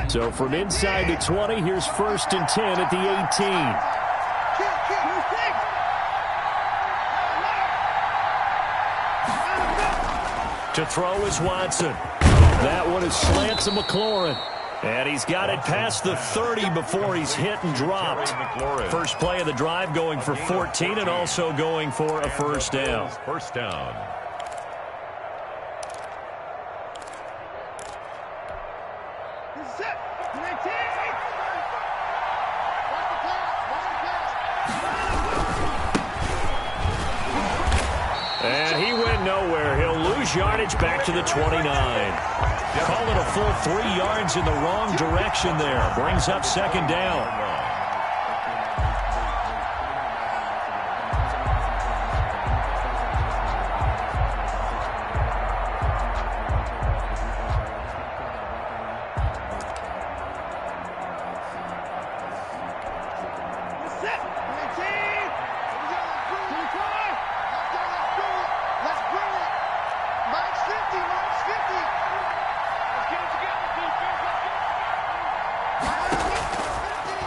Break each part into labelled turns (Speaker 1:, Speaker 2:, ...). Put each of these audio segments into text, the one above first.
Speaker 1: So from inside the 20, here's 1st and 10 at the 18. To throw is Watson. That one is slant to McLaurin. And he's got it past the 30 before he's hit and dropped. First play of the drive going for 14 and also going for a first down.
Speaker 2: First down.
Speaker 1: And he went nowhere. He'll lose yardage back to the 29. Call it a full 3 yards in the wrong direction there. Brings up second down.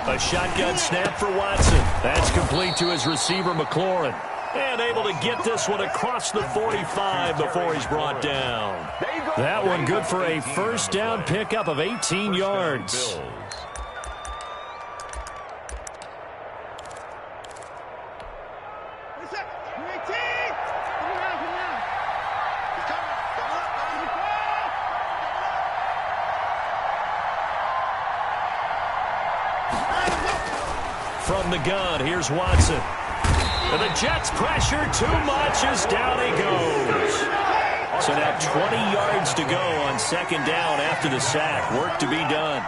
Speaker 1: A shotgun snap for Watson. That's complete to his receiver, McLaurin. And able to get this one across the 45 before he's brought down. That one good for a first down pickup of 18 yards. From the gun, here's Watson. And the Jets pressure too much as down he goes. So now 20 yards to go on second down after the sack. Work to be done.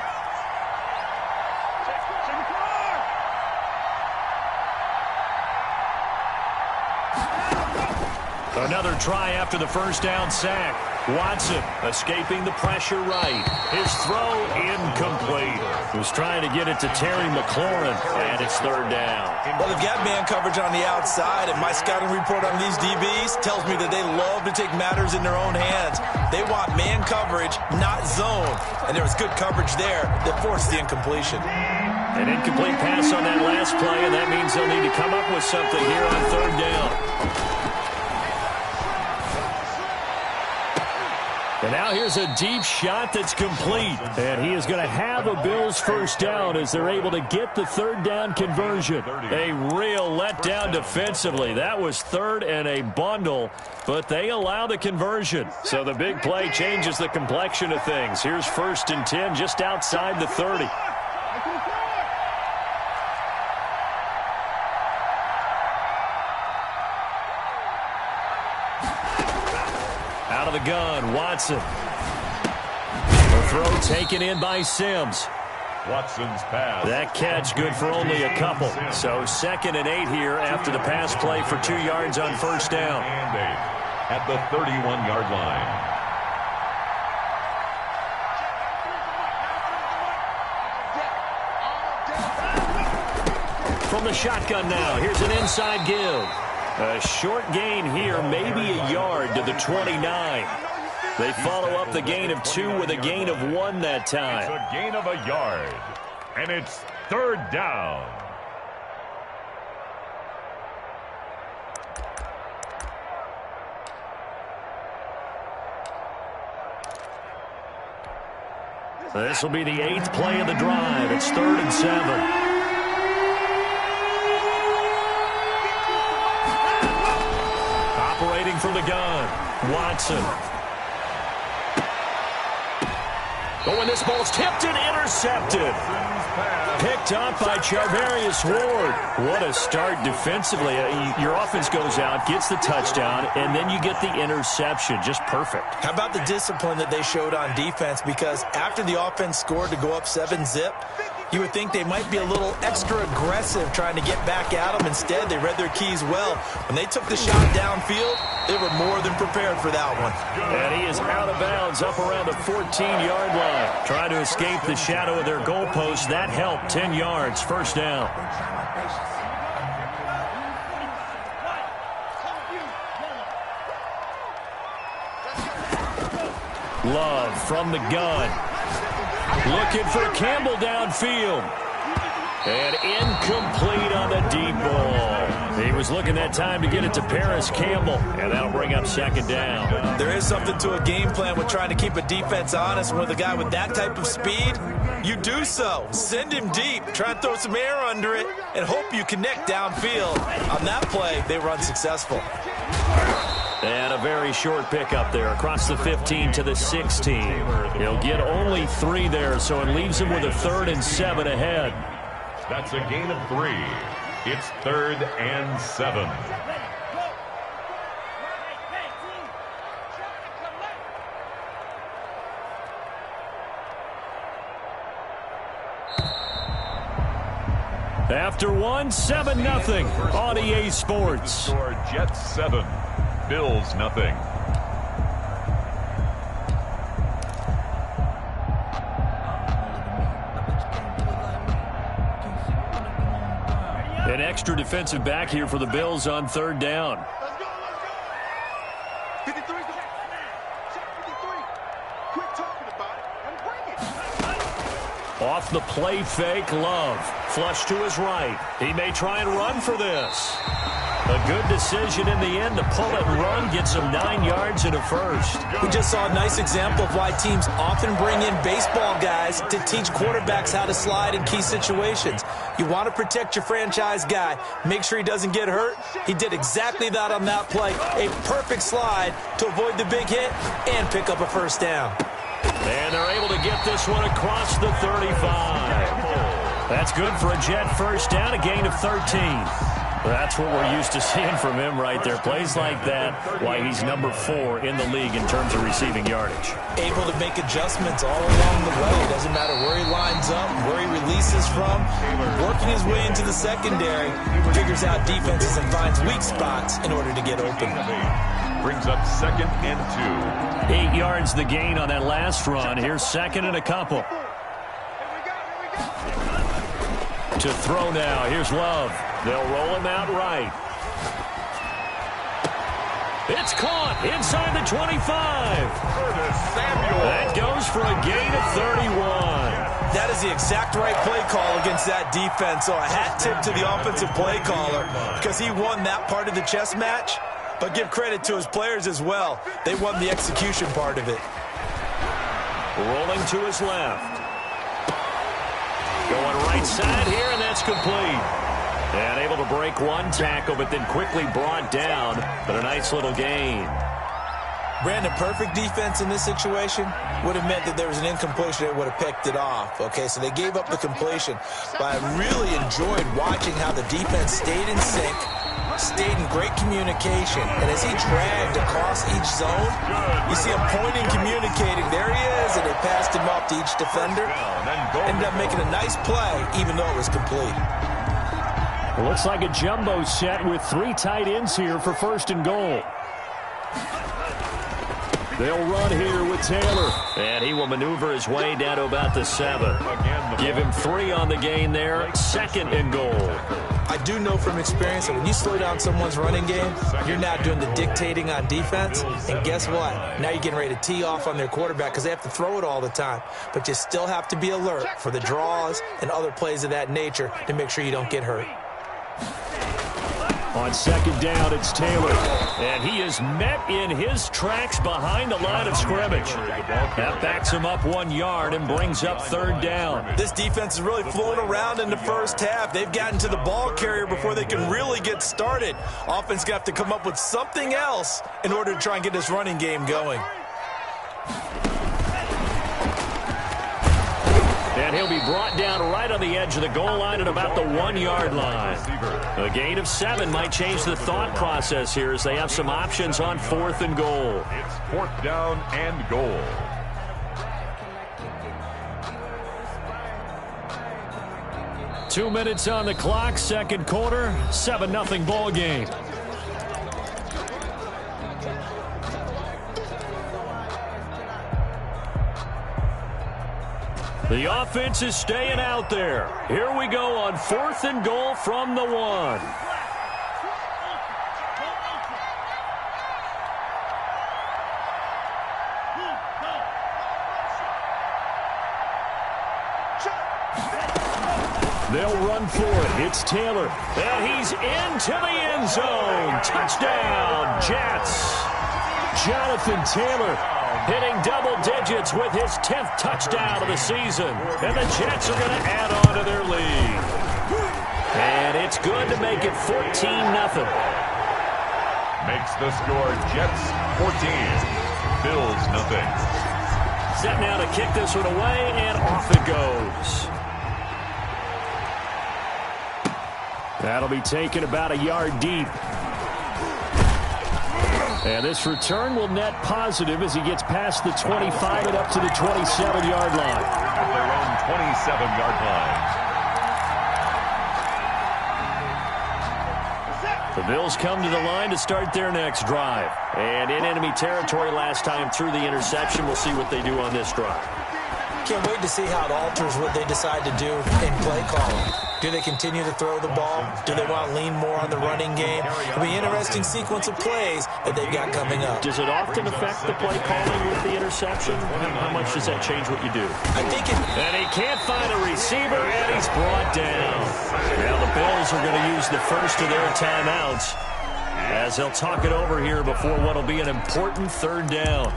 Speaker 1: Another try after the first down sack. Watson escaping the pressure right. His throw incomplete. Was trying to get it to Terry McLaurin, and it's third down.
Speaker 3: Well, they've got man coverage on the outside, and my scouting report on these DBs tells me that they love to take matters in their own hands. They want man coverage, not zone. And there was good coverage there that forced the incompletion.
Speaker 1: An incomplete pass on that last play, and that means they'll need to come up with something here on third down. And now here's a deep shot that's complete. And he is going to have a Bills first down as they're able to get the third down conversion. A real letdown defensively. That was third and a bundle, but they allow the conversion. So the big play changes the complexion of things. Here's 1st and 10 just outside the 30. Out of the gun, Watson. The throw taken in by Sims.
Speaker 2: Watson's pass.
Speaker 1: That catch good for only a couple. So 2nd and 8 here after the pass play for 2 yards on first down.
Speaker 2: And 8 at the 31-yard line.
Speaker 1: From the shotgun now, here's an inside give. A short gain here, maybe a yard to the 29. They follow up the gain of 2 with a gain of 1 that time.
Speaker 2: It's a gain of a yard, and it's third down.
Speaker 1: This will be the 8th play of the drive. It's 3rd and 7. Operating from the gun, Watson. Oh, and this ball's tipped and intercepted. Picked up by Charvarius Ward. What a start defensively. Your offense goes out, gets the touchdown, and then you get the interception. Just perfect.
Speaker 3: How about the discipline that they showed on defense? Because after the offense scored to go up 7-zip, You would think they might be a little extra aggressive trying to get back at them. Instead, they read their keys well. When they took the shot downfield, they were more than prepared for that one.
Speaker 1: And he is out of bounds up around the 14-yard line. Trying to escape the shadow of their goalpost. That helped. 10 yards, first down. Love from the gun. Looking for Campbell downfield. And incomplete on the deep ball. He was looking that time to get it to Paris Campbell. And that'll bring up second down.
Speaker 3: There is something to a game plan with trying to keep a defense honest. With a guy with that type of speed, you do so. Send him deep. Try and throw some air under it and hope you connect downfield. On that play, they were unsuccessful.
Speaker 1: And a very short pickup there across the 15 to the 16. He'll get only 3 there, so it leaves him with a 3rd and 7 ahead.
Speaker 2: That's a gain of 3. It's 3rd and 7.
Speaker 1: After 1, 7-0 on EA Sports.
Speaker 2: Score Jets 7. Bills nothing.
Speaker 1: An extra defensive back here for the Bills on 3rd down.
Speaker 4: Let's go. 53. Quit talking about it and bring it.
Speaker 1: Off the play fake, Love. Flush to his right. He may try and run for this. A good decision in the end to pull it and run, get some 9 yards and a first.
Speaker 3: We just saw a nice example of why teams often bring in baseball guys to teach quarterbacks how to slide in key situations. You want to protect your franchise guy. Make sure he doesn't get hurt. He did exactly that on that play. A perfect slide to avoid the big hit and pick up a first down.
Speaker 1: And they're able to get this one across the 35. That's good for a Jet first down, a gain of 13. That's what we're used to seeing from him right there. Plays like that, why he's number 4 in the league in terms of receiving yardage.
Speaker 3: Able to make adjustments all along the way. Doesn't matter where he lines up, where he releases from. Working his way into the secondary, figures out defenses and finds weak spots in order to get open.
Speaker 2: Brings up 2nd and
Speaker 1: 8 yards the gain on that last run. Here's 2nd and a couple. To throw now. Here's Love. They'll roll him out right. It's caught inside the 25. That goes for a gain of 31.
Speaker 3: That is the exact right play call against that defense. So a hat tip to the offensive play caller because he won that part of the chess match. But give credit to his players as well. They won the execution part of it.
Speaker 1: Rolling to his left. Going right side here, and that's complete. And able to break one tackle, but then quickly brought down. But a nice little gain.
Speaker 3: Brandon, perfect defense in this situation would have meant that there was an incompletion that would have picked it off. Okay, so they gave up the completion. But I really enjoyed watching how the defense stayed in sync, stayed in great communication. And as he dragged across each zone, you see him pointing, communicating. There he is, and they passed him off to each defender. Ended up making a nice play, even though it was complete.
Speaker 1: It looks like a jumbo set with 3 tight ends here for 1st and goal. They'll run here with Taylor. And he will maneuver his way down to about the 7. Give him 3 on the gain there. 2nd and goal.
Speaker 3: I do know from experience that when you slow down someone's running game, you're not doing the dictating on defense. And guess what? Now you're getting ready to tee off on their quarterback because they have to throw it all the time. But you still have to be alert for the draws and other plays of that nature to make sure you don't get hurt.
Speaker 1: On 2nd down, it's Taylor. And he is met in his tracks behind the line of scrimmage. That backs him up 1 yard and brings up 3rd down.
Speaker 3: This defense is really flown around in the first half. They've gotten to the ball carrier before they can really get started. Offense got to come up with something else in order to try and get this running game going.
Speaker 1: And he'll be brought down right on the edge of the goal line at about the 1 yard line. A gain of 7 might change the thought process here as they have some options on 4th and goal.
Speaker 2: It's 4th down and goal.
Speaker 1: 2 minutes on the clock, second quarter, 7-0 ball game. The offense is staying out there. Here we go on 4th and goal from the 1. They'll run for it. It's Taylor. And he's into the end zone. Touchdown, Jets. Jonathan Taylor hitting double digits with his 10th touchdown of the season. And the Jets are going to add on to their lead. And it's good to make it 14-0.
Speaker 2: Makes the score Jets 14, Bills nothing.
Speaker 1: Set now to kick this one away, and off it goes. That'll be taken about a yard deep. And this return will net positive as he gets past the 25 and up to the 27-yard line.
Speaker 2: At their own 27-yard line.
Speaker 1: The Bills come to the line to start their next drive. And in enemy territory last time through the interception. We'll see what they do on this drive.
Speaker 3: Can't wait to see how it alters what they decide to do in play calling. Do they continue to throw the ball? Do they want to lean more on the running game? It'll be an interesting sequence of plays that they've got coming up.
Speaker 1: Does it often affect the play calling with the interception? How much does that change what you do?
Speaker 3: I think it...
Speaker 1: And he can't find a receiver, and he's brought down. Now the Bills are going to use the first of their timeouts as they'll talk it over here before what will be an important 3rd down.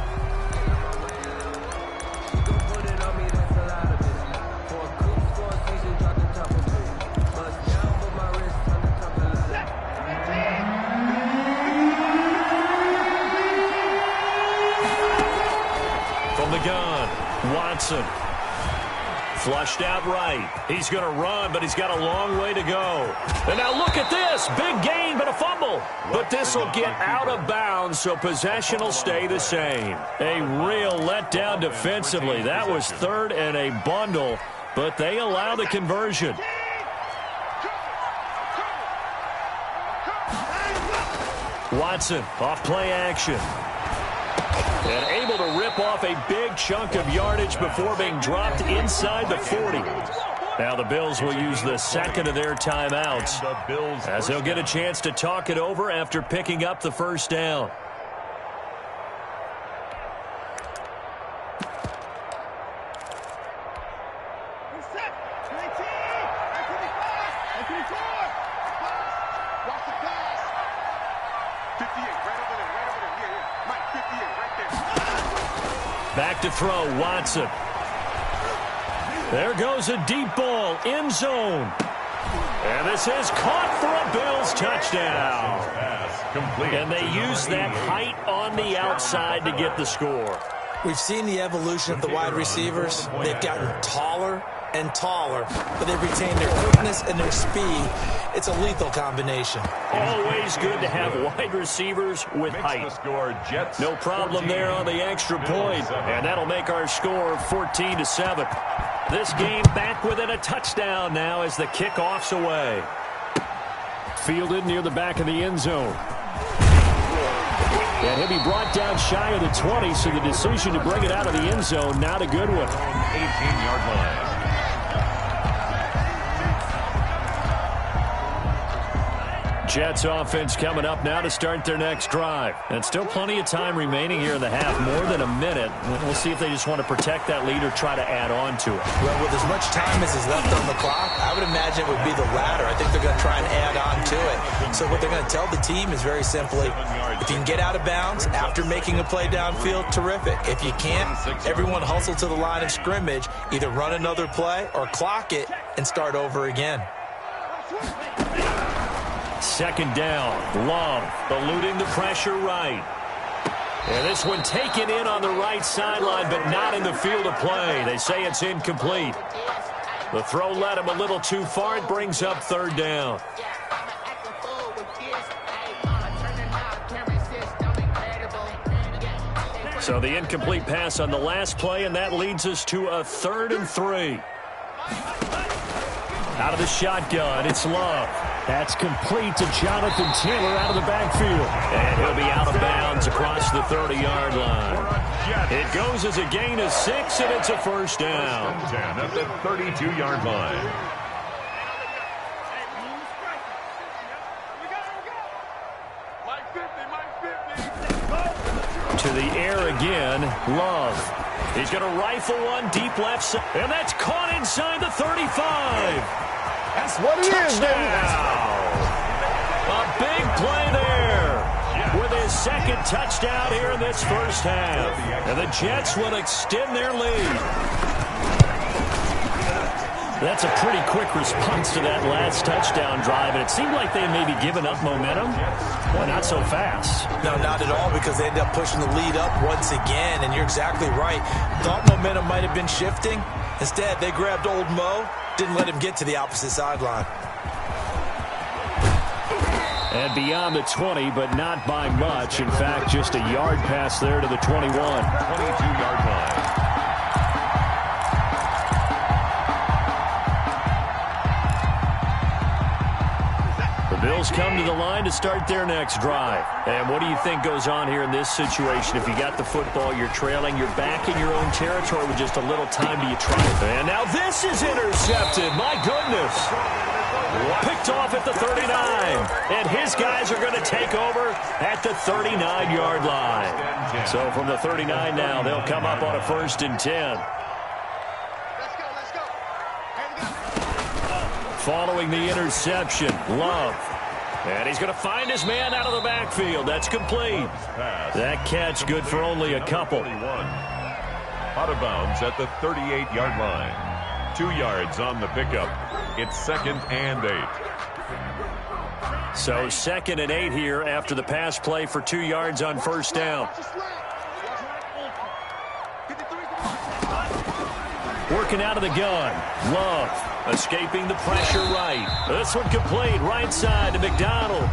Speaker 1: Watson. Flushed out right. He's going to run, but he's got a long way to go. And now look at this. Big gain, but a fumble. But this will get out of bounds, so possession will stay the same. A real letdown defensively. That was 3rd and a bundle, but they allow the conversion. Watson off play action. And able to rip off a big chunk of yardage before being dropped inside the 40. Now the Bills will use the second of their timeouts as they'll get a chance to talk it over after picking up the first down. Back to throw, Watson. There goes a deep ball, end zone. And this is caught for a Bills touchdown. And they use that height on the outside to get the score.
Speaker 3: We've seen the evolution of the wide receivers. They've gotten taller and taller, but they've retained their quickness and their speed. It's a lethal combination.
Speaker 1: Always good to have wide receivers with height. No problem there on the extra point, and that'll make our score 14-7. This game back within a touchdown now as the kickoff's away. Fielded near the back of the end zone. And he'll be brought down shy of the 20, so the decision to bring it out of the end zone, not a good one.
Speaker 2: 18-yard line.
Speaker 1: Jets offense coming up now to start their next drive. And still plenty of time remaining here in the half, more than a minute. We'll see if they just want to protect that lead or try to add on to it.
Speaker 3: Well, with as much time as is left on the clock, I would imagine it would be the latter. I think they're going to try and add on to it. So what they're going to tell the team is very simply, if you can get out of bounds after making a play downfield, terrific. If you can't, everyone hustle to the line of scrimmage, either run another play or clock it and start over again.
Speaker 1: Second down, Love eluding the pressure right. And this one taken in on the right sideline, but not in the field of play. They say it's incomplete. The throw led him a little too far. It brings up 3rd down. So the incomplete pass on the last play, and that leads us to a 3rd and 3. Out of the shotgun, it's Love. That's complete to Jonathan Taylor out of the backfield. And he'll be out of bounds across the 30-yard line. It goes as a gain of 6, and it's a first down.
Speaker 2: 10 at the 32-yard line.
Speaker 1: To the air again, Love. He's going to rifle one deep left side, and that's caught inside the 35.
Speaker 5: That's what it is, baby.
Speaker 1: A big play there with his second touchdown here in this first half. And the Jets will extend their lead. That's a pretty quick response to that last touchdown drive, and it seemed like they had maybe given up momentum. Well, not so fast.
Speaker 3: No, not at all, because they ended up pushing the lead up once again, and you're exactly right. Thought momentum might have been shifting. Instead, they grabbed old Mo, didn't let him get to the opposite sideline.
Speaker 1: And beyond the 20, but not by much. In fact, just a yard pass there to the 21.
Speaker 2: 22-yard line.
Speaker 1: Bills come to the line to start their next drive. And what do you think goes on here in this situation? If you got the football, you're trailing, you're back in your own territory with just a little time, do you try it? And now this is intercepted. My goodness. Picked off at the 39. And his guys are going to take over at the 39-yard line. So from the 39 now, they'll come up on a 1st and 10. Following the interception, Love. And he's going to find his man out of the backfield. That's complete. That catch good for only a couple.
Speaker 2: Out of bounds at the 38-yard line. 2 yards on the pickup. It's 2nd and 8.
Speaker 1: So 2nd and 8 here after the pass play for 2 yards on first down. Working out of the gun. Love. Escaping the pressure right. This one complete. Right side to McDonald.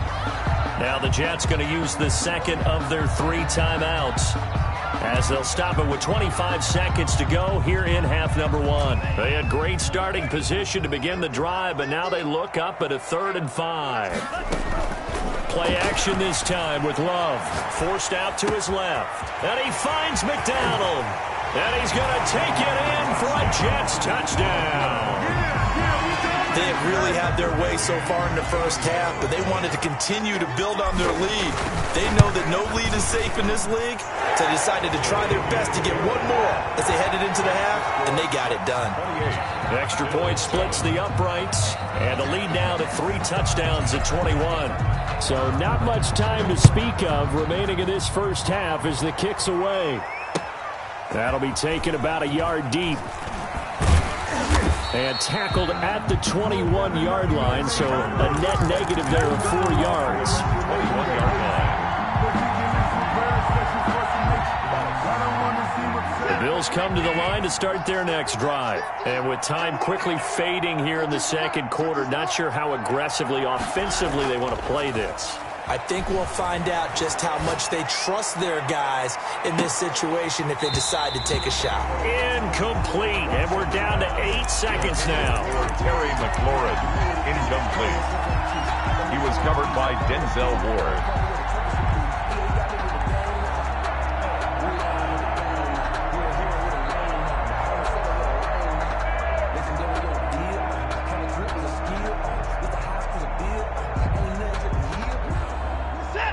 Speaker 1: Now the Jets going to use the 2nd of their 3 timeouts, as they'll stop it with 25 seconds to go here in half number 1. They had great starting position to begin the drive, but now they look up at a 3rd and 5. Play action this time with Love. Forced out to his left. And he finds McDonald. And he's going to take it in for a Jets touchdown.
Speaker 3: They have really had their way so far in the first half, but they wanted to continue to build on their lead. They know that no lead is safe in this league, so they decided to try their best to get one more as they headed into the half, and they got it done.
Speaker 1: The extra point splits the uprights, and the lead now to 3 touchdowns at 21. So not much time to speak of remaining in this first half as the kick's away. That'll be taken about a yard deep. And tackled at the 21-yard line, so a net negative there of 4 yards.
Speaker 2: 21-yard line.
Speaker 1: The Bills come to the line to start their next drive. And with time quickly fading here in the second quarter, not sure how aggressively, offensively they want to play this.
Speaker 3: I think we'll find out just how much they trust their guys in this situation if they decide to take a shot.
Speaker 1: Incomplete, and we're down to 8 seconds now.
Speaker 2: Terry McLaurin, incomplete. He was covered by Denzel Ward.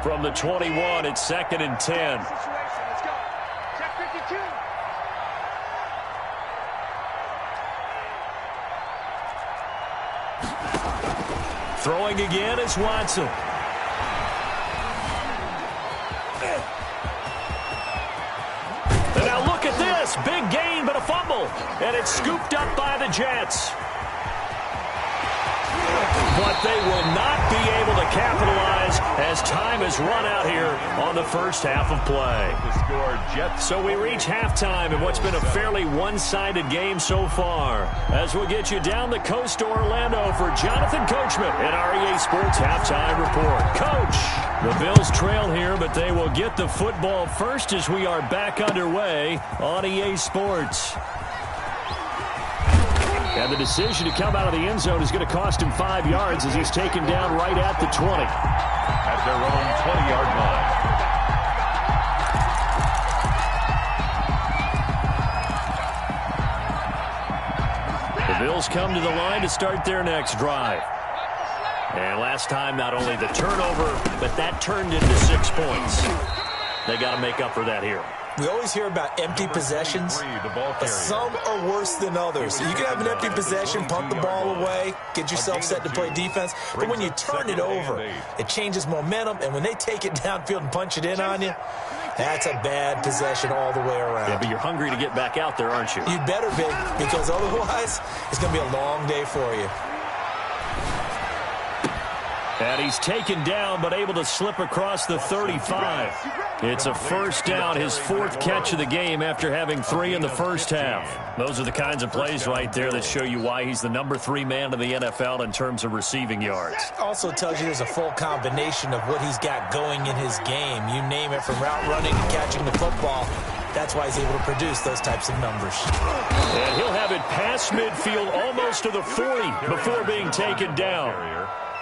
Speaker 1: From the 21, it's 2nd and 10.
Speaker 4: Let's go. Check 52.
Speaker 1: Throwing again is Watson. And now look at this. Big gain, but a fumble. And it's scooped up by the Jets. But they will not be able to capitalize as time has run out here on the first half of play.
Speaker 2: The score, Jets.
Speaker 1: So we reach halftime in what's been a fairly one-sided game so far. As we'll get you down the coast to Orlando for Jonathan Coachman at our EA Sports Halftime Report. Coach, the Bills trail here, but they will get the football first as we are back underway on EA Sports. And the decision to come out of the end zone is going to cost him 5 yards as he's taken down right at the 20.
Speaker 2: At their own 20-yard line.
Speaker 1: The Bills come to the line to start their next drive. And last time, not only the turnover, but that turned into 6 points. They got to make up for that here.
Speaker 3: We always hear about empty possessions, but some are worse than others. You can have an empty possession, punt the ball away, get yourself set to play defense, but when you turn it over, it changes momentum, and when they take it downfield and punch it in on you, that's a bad possession all the way around.
Speaker 1: Yeah, but you're hungry to get back out there, aren't you?
Speaker 3: You better be, because otherwise, it's going to be a long day for you.
Speaker 1: And he's taken down, but able to slip across the 35. It's a first down, his 4th catch of the game after having 3 in the first half. Those are the kinds of plays right there that show you why he's the number 3 man in the NFL in terms of receiving yards.
Speaker 3: Also tells you there's a full combination of what he's got going in his game. You name it, from route running to catching the football. That's why he's able to produce those types of numbers.
Speaker 1: And he'll have it past midfield almost to the 40 before being taken down.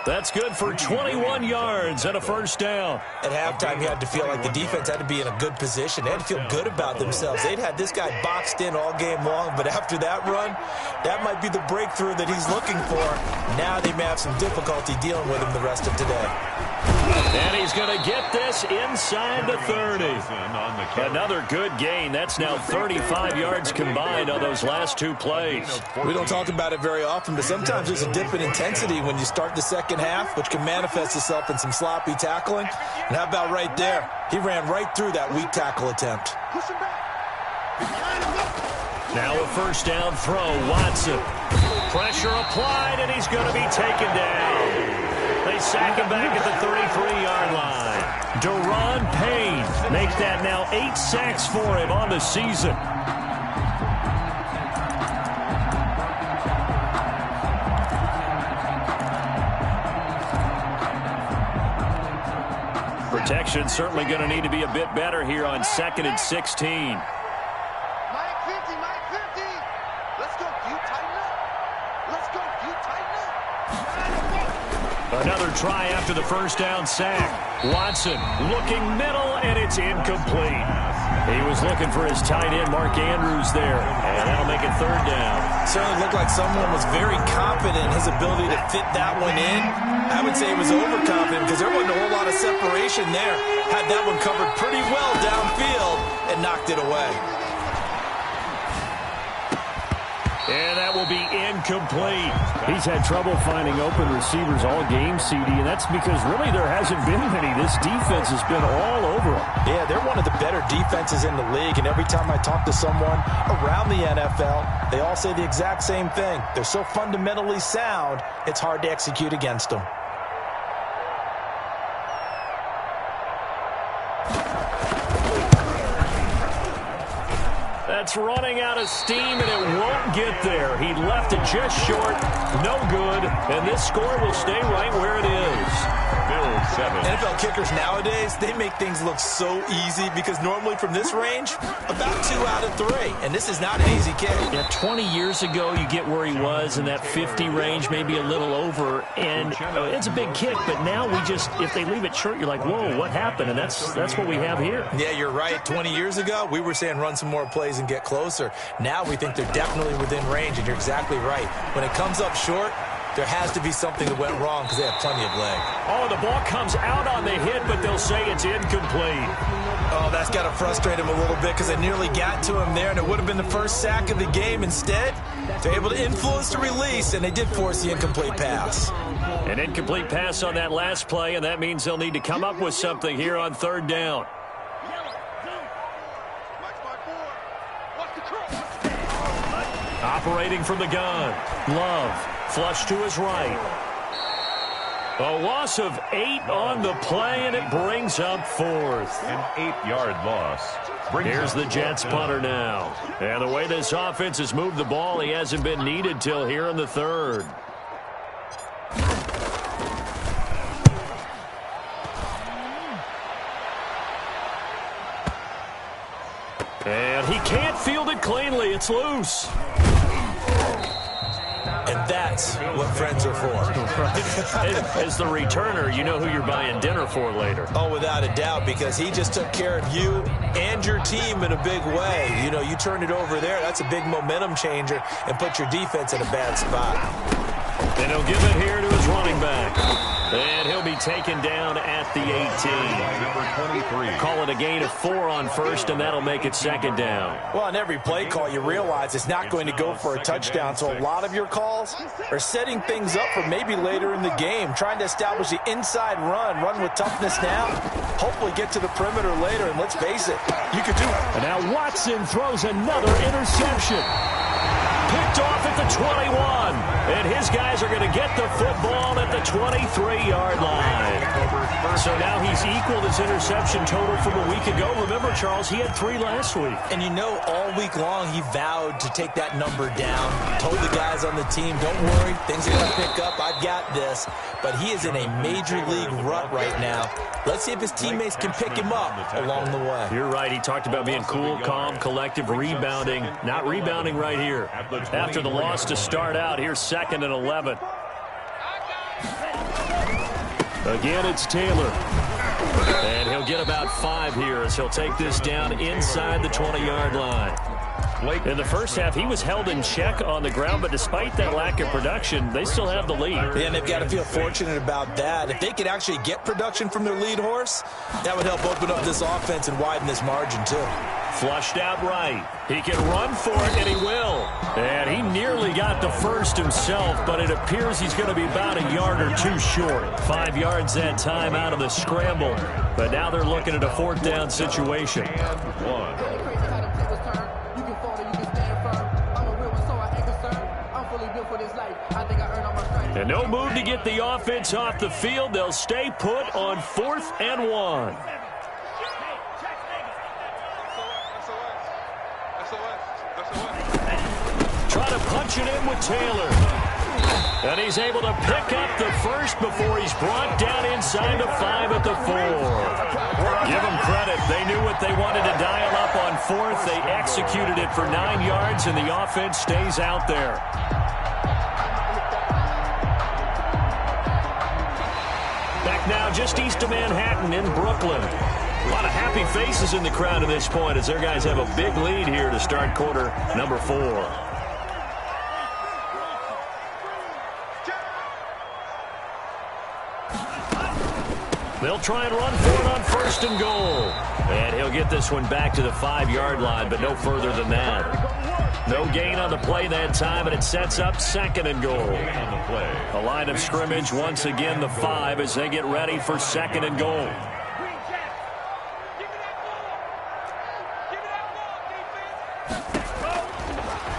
Speaker 1: That's good for 21 yards and a first down.
Speaker 3: At halftime, you had to feel like the defense had to be in a good position. They had to feel good about themselves. They'd had this guy boxed in all game long, but after that run, that might be the breakthrough that he's looking for. Now they may have some difficulty dealing with him the rest of today.
Speaker 1: And he's going to get this inside the 30. Another good gain. That's now 35 yards combined on those last 2 plays.
Speaker 3: We don't talk about it very often, but sometimes there's a dip in intensity when you start the second half, which can manifest itself in some sloppy tackling. And how about right there? He ran right through that weak tackle attempt.
Speaker 1: Now a first down throw. Watson. Pressure applied, and he's going to be taken down. They sack him back at the 33-yard line. Deron Payne make that now 8 sacks for him on the season. Protection certainly going to need to be a bit better here on 2nd and 16. Another try after the first down sack. Watson looking middle, and it's incomplete. He was looking for his tight end, Mark Andrews, there, and that'll make it 3rd down.
Speaker 3: Certainly looked like someone was very confident in his ability to fit that one in. I would say he was overconfident because there wasn't a whole lot of separation there. Had that one covered pretty well downfield and knocked it away.
Speaker 1: And that will be incomplete. He's had trouble finding open receivers all game, CD, and that's because really there hasn't been many. This defense has been all over them.
Speaker 3: Yeah, they're one of the better defenses in the league, and every time I talk to someone around the NFL, they all say the exact same thing. They're so fundamentally sound, it's hard to execute against them.
Speaker 1: That's running out of steam, and it won't get there. He left it just short, no good, and this score will stay right where it is.
Speaker 2: Bills 7.
Speaker 3: NFL kickers nowadays, they make things look so easy because normally from this range, about 2 out of 3, and this is not an easy kick.
Speaker 1: Yeah, 20 years ago, you get where he was in that 50 range, maybe a little over, and it's a big kick, but now we just, if they leave it short, you're like, whoa, what happened? And that's what we have here.
Speaker 3: Yeah, you're right. 20 years ago, we were saying run some more plays and get closer. Now we think they're definitely within range, and you're exactly right. When it comes up short, there has to be something that went wrong because they have plenty of leg.
Speaker 1: Oh, the ball comes out on the hit, but they'll say it's incomplete.
Speaker 3: Oh, that's got to frustrate him a little bit because they nearly got to him there, and it would have been the first sack of the game. Instead, they're able to influence the release, and they did force the incomplete pass.
Speaker 1: An incomplete pass on that last play, and that means they'll need to come up with something here on 3rd down. Operating from the gun. Love. Flush to his right. A loss of 8 on the play, and it brings up 4th.
Speaker 2: An 8-yard loss.
Speaker 1: Here's the Jets punter now. And the way this offense has moved the ball, he hasn't been needed till here in the 3rd. And he can't field it cleanly. It's loose.
Speaker 3: That's what friends are for.
Speaker 1: As the returner, you know who you're buying dinner for later.
Speaker 3: Oh, without a doubt, because he just took care of you and your team in a big way. You know, you turned it over there. That's a big momentum changer and put your defense in a bad spot.
Speaker 1: And he'll give it here to his running back. And he'll be taken down at the 18.
Speaker 2: Number 23.
Speaker 1: Call it a gain of 4 on first, and that'll make it second down.
Speaker 3: Well, on every play call, you realize it's not going to go for a touchdown, so a lot of your calls are setting things up for maybe later in the game, trying to establish the inside run with toughness now, hopefully get to the perimeter later, and let's face it, you could do it.
Speaker 1: And now Watson throws another interception. Picked off at the 21. And his guys are going to get the football at the 23-yard line. So now he's equaled his interception total from a week ago. Remember, Charles, he had 3 last week.
Speaker 3: And you know, all week long he vowed to take that number down. Told the guys on the team, don't worry, things are going to pick up. I've got this. But he is in a major league rut right now. Let's see if his teammates can pick him up along the way.
Speaker 1: You're right. He talked about being cool, calm, collective, rebounding. Not rebounding right here. After the loss to start out, here's 2nd and 11. Again, it's Taylor. And he'll get about 5 here as he'll take this down inside the 20-yard line. In the first half, he was held in check on the ground, but despite that lack of production, they still have the lead.
Speaker 3: Yeah, and they've got to feel fortunate about that. If they could actually get production from their lead horse, that would help open up this offense and widen this margin, too.
Speaker 1: Flushed out right. He can run for it, and he will. And he nearly got the first himself, but it appears he's going to be about a yard or 2 short. 5 yards that time out of the scramble. But now they're looking at a 4th down situation. And no move to get the offense off the field. They'll stay put on 4th and 1. Try to punch it in with Taylor. And he's able to pick up the first before he's brought down inside the 5 at the 4. Give them credit. They knew what they wanted to dial up on 4th. They executed it for 9 yards, and the offense stays out there. Back now just east of Manhattan in Brooklyn. A lot of happy faces in the crowd at this point as their guys have a big lead here to start quarter number 4. They'll try and run for it on 1st and goal. And he'll get this one back to the 5-yard line, but no further than that. No gain on the play that time, and it sets up 2nd and goal. A line of scrimmage, once again the 5 as they get ready for 2nd and goal.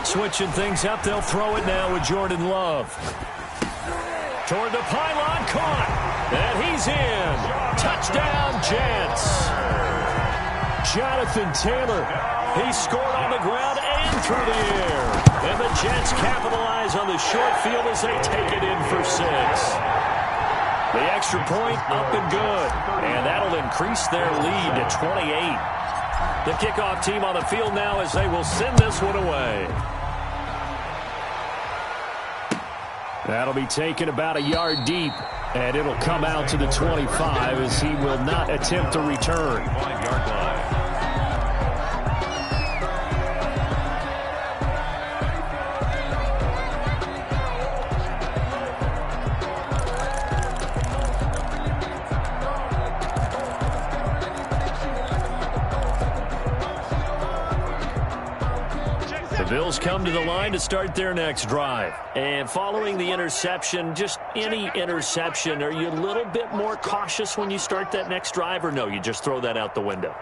Speaker 1: Switching things up, they'll throw it now with Jordan Love. Toward the pylon, caught, and he's in. Touchdown, Jets. Jonathan Taylor, he scored on the ground and through the air. And the Jets capitalize on the short field as they take it in for 6. The extra point up and good, and that'll increase their lead to 28. The kickoff team on the field now as they will send this one away. That'll be taken about a yard deep, and it'll come out to the 25 as he will not attempt to return.
Speaker 2: 5-yard line.
Speaker 1: Bills come to the line to start their next drive. And following the interception, just any interception, are you a little bit more cautious when you start that next drive, or no, you just throw that out the window?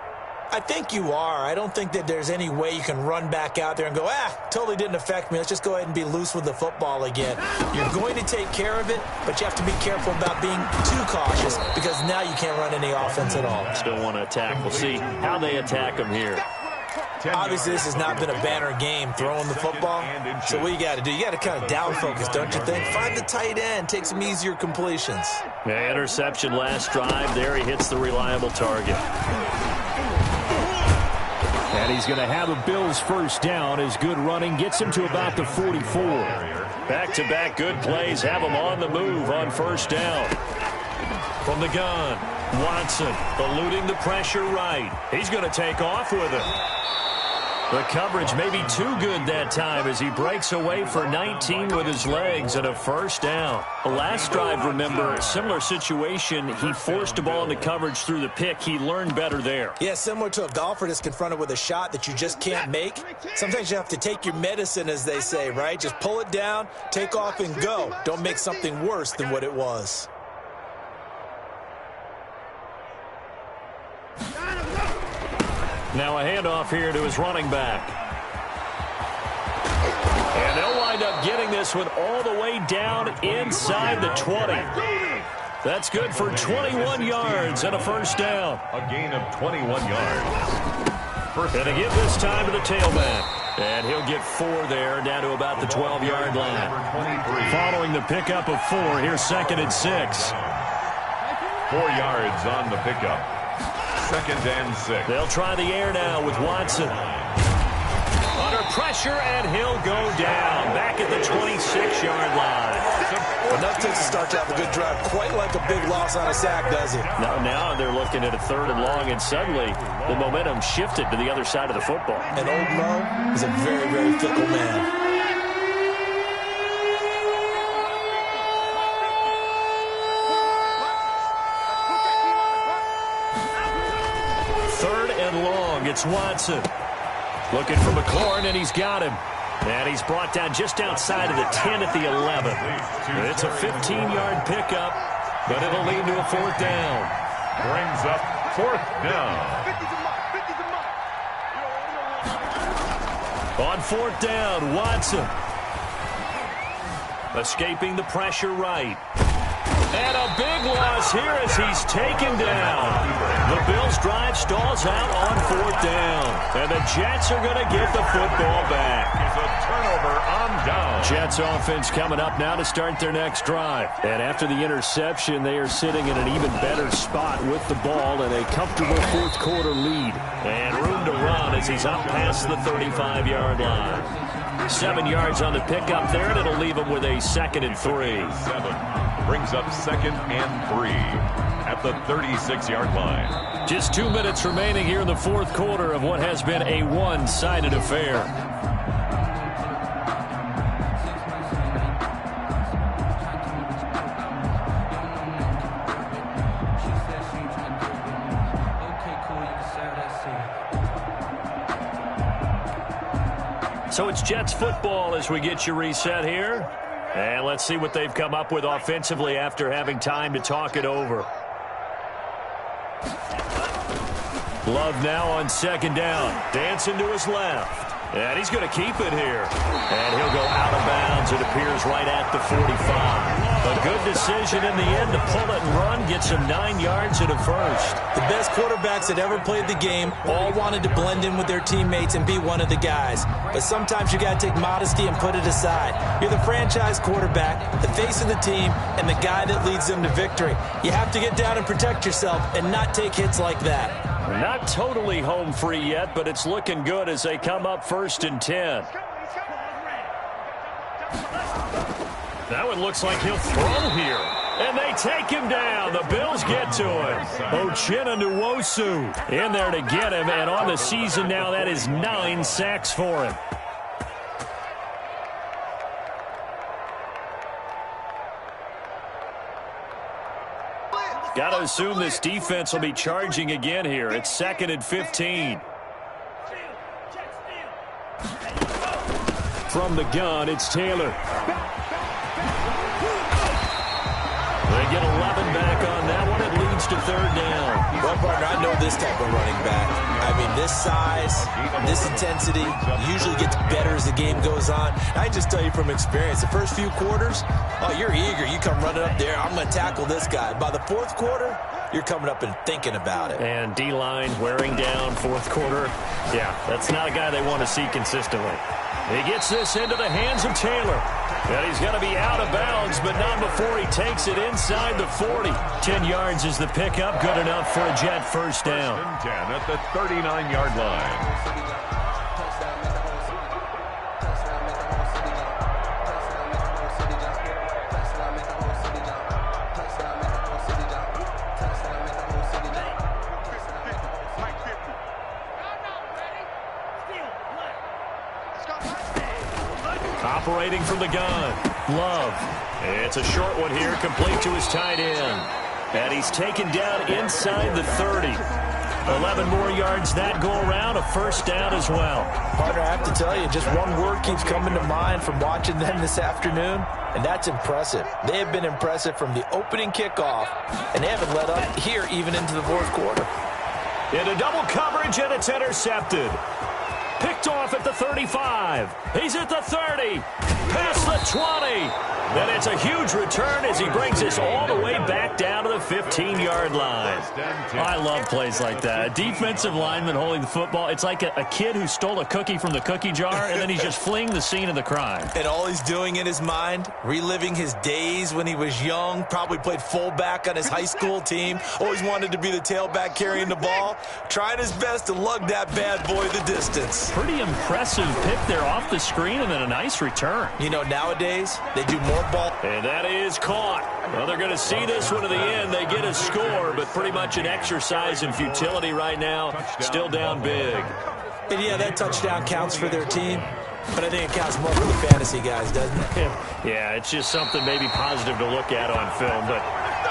Speaker 3: I think you are. I don't think that there's any way you can run back out there and go, totally didn't affect me. Let's just go ahead and be loose with the football again. You're going to take care of it, but you have to be careful about being too cautious because now you can't run any offense at all.
Speaker 1: Still want to attack. We'll see how they attack them here.
Speaker 3: Obviously, this has not been a banner game throwing the football. So what you got to do, you got to kind of down focus, don't you think? Find the tight end, take some easier completions.
Speaker 1: Yeah, interception last drive. There he hits the reliable target. And he's going to have a Bills first down as good running gets him to about the 44. Back-to-back good plays have him on the move on first down. From the gun, Watson eluding the pressure right. He's going to take off with it. The coverage may be too good that time as he breaks away for 19 with his legs and a first down. The last drive, remember, similar situation. He forced the ball into coverage through the pick. He learned better there.
Speaker 3: Yeah, similar to a golfer that's confronted with a shot that you just can't make. Sometimes you have to take your medicine, as they say, right? Just pull it down, take off, and go. Don't make something worse than what it was.
Speaker 1: Now a handoff here to his running back. And they'll wind up getting this one all the way down inside the 20. That's good for 21 yards and a first down.
Speaker 2: A gain of 21 yards.
Speaker 1: And to give this time to the tailback. And he'll get 4 there, down to about the 12-yard line. Following the pickup of 4, here's 2nd and 6.
Speaker 2: 4 yards on the pickup. 2nd and 6.
Speaker 1: They'll try the air now with Watson. Under pressure, and he'll go down. Back at the 26-yard line.
Speaker 3: Enough takes to start to have a good drive. Quite like a big loss on a sack, does it?
Speaker 1: Now they're looking at a 3rd and long, and suddenly the momentum shifted to the other side of the football.
Speaker 3: And old Mo is a very, very fickle man.
Speaker 1: Long, it's Watson. Looking for McLaurin, and he's got him. And he's brought down just outside of the 10 at the 11. It's a 15-yard pickup, but it'll lead to a 4th down.
Speaker 2: Brings up 4th down.
Speaker 1: On 4th down, Watson. Escaping the pressure right. And a big loss here as he's taken down. The Bills' drive stalls out on 4th down. And the Jets are going to get the football back.
Speaker 2: It's a turnover on down.
Speaker 1: Jets offense coming up now to start their next drive. And after the interception, they are sitting in an even better spot with the ball and a comfortable 4th quarter lead. And room to run as he's up past the 35-yard line. 7 yards on the pickup there, and it'll leave him with a 2nd and 3.
Speaker 2: 7. Brings up 2nd and 3 at the 36-yard line.
Speaker 1: Just 2 minutes remaining here in the 4th quarter of what has been a one-sided affair. So it's Jets football as we get you reset here. And let's see what they've come up with offensively after having time to talk it over. Love now on 2nd down. Dancing to his left. And he's going to keep it here. And he'll go out of bounds. It appears right at the 45. A good decision in the end to pull it and run. Gets him 9 yards and a first.
Speaker 3: The best quarterbacks that ever played the game all wanted to blend in with their teammates and be one of the guys. But sometimes you got to take modesty and put it aside. You're the franchise quarterback, the face of the team, and the guy that leads them to victory. You have to get down and protect yourself and not take hits like that.
Speaker 1: Not totally home free yet, but it's looking good as they come up 1st and 10. That one looks like he'll throw here. And they take him down. The Bills get to him. Uchenna Nwosu in there to get him. And on the season now, that is 9 sacks for him. Got to assume this defense will be charging again here. It's 2nd and 15. From the gun, it's Taylor. They get 11 back on that one. It leads to 3rd down.
Speaker 3: Well, partner, I know this type of running back. I mean, this size, this intensity usually gets better as the game goes on. I just tell you from experience, the first few quarters, oh, you're eager. You come running up there, I'm going to tackle this guy. By the 4th quarter, you're coming up and thinking about it.
Speaker 1: And D-line wearing down fourth quarter. Yeah, that's not a guy they want to see consistently. He gets this into the hands of Taylor. And he's going to be out of bounds, but not before he takes it inside the 40. 10 yards is the pickup. Good enough for a Jet first down.
Speaker 2: 10 at the 39-yard line.
Speaker 1: Operating from the gun, Love. It's a short one here, complete to his tight end. And he's taken down inside the 30. 11 more yards that go around, a first down as well.
Speaker 3: Partner, I have to tell you, just one word keeps coming to mind from watching them this afternoon, and that's impressive. They have been impressive from the opening kickoff, and they haven't let up here even into the fourth quarter.
Speaker 1: Into double coverage, and it's intercepted. Picked off at the 35. He's at the 30. Past the 20. And it's a huge return as he brings us all the way back down to the 15-yard line. I love plays like that. A defensive lineman holding the football. It's like a kid who stole a cookie from the cookie jar, and then he's just fleeing the scene of the crime.
Speaker 3: And all he's doing in his mind, reliving his days when he was young, probably played fullback on his high school team, always wanted to be the tailback carrying the ball, trying his best to lug that bad boy the distance.
Speaker 1: Pretty impressive pick there off the screen, and then a nice return.
Speaker 3: You know, nowadays, they do more ball.
Speaker 1: And that is caught. Well, they're going to see this one to the end. They get a score, but pretty much an exercise in futility right now. Still down big.
Speaker 3: And yeah, that touchdown counts for their team, but I think it counts more for the fantasy guys, doesn't it?
Speaker 1: Yeah, it's just something maybe positive to look at on film, but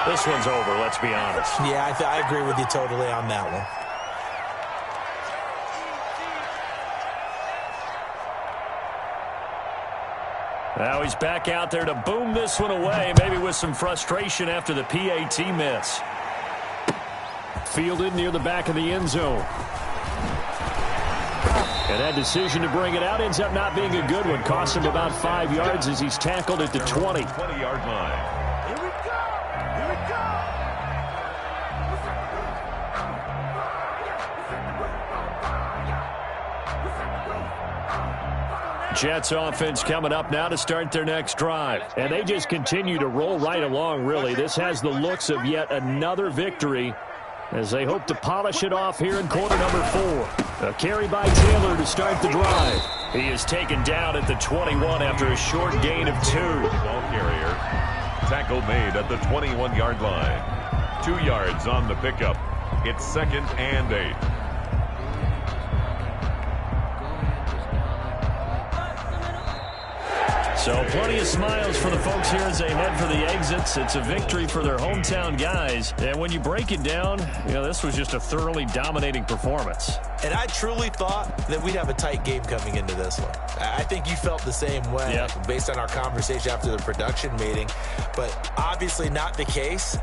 Speaker 1: this one's over, let's be honest.
Speaker 3: Yeah, I agree with you totally on that one.
Speaker 1: Now he's back out there to boom this one away, maybe with some frustration after the PAT miss. Fielded near the back of the end zone. And that decision to bring it out ends up not being a good one. Cost him about 5 yards as he's tackled at the 20.
Speaker 2: 20-yard line.
Speaker 4: Here we go. Here we go.
Speaker 1: Jets offense coming up now to start their next drive. And they just continue to roll right along, really. This has the looks of yet another victory as they hope to polish it off here in quarter number 4. A carry by Taylor to start the drive. He is taken down at the 21 after a short gain of 2.
Speaker 2: Ball carrier. Tackle made at the 21-yard line. 2 yards on the pickup. It's 2nd and 8.
Speaker 1: So plenty of smiles for the folks here as they head for the exits. It's a victory for their hometown guys. And when you break it down, you know, this was just a thoroughly dominating performance.
Speaker 3: And I truly thought that we'd have a tight game coming into this one. I think you felt the same way based on our conversation after the production meeting. But obviously not the case.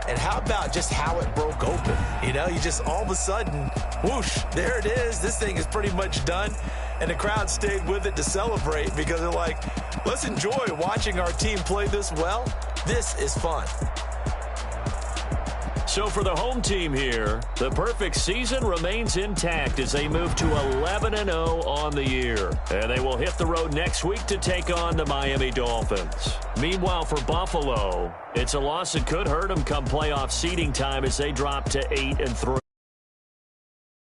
Speaker 3: And how about just how it broke open? You know, you just all of a sudden, whoosh, there it is. This thing is pretty much done. And the crowd stayed with it to celebrate because they're like, let's enjoy watching our team play this well. This is fun.
Speaker 1: So for the home team here, the perfect season remains intact as they move to 11-0 on the year. And they will hit the road next week to take on the Miami Dolphins. Meanwhile, for Buffalo, it's a loss that could hurt them come playoff seeding time as they drop to 8-3.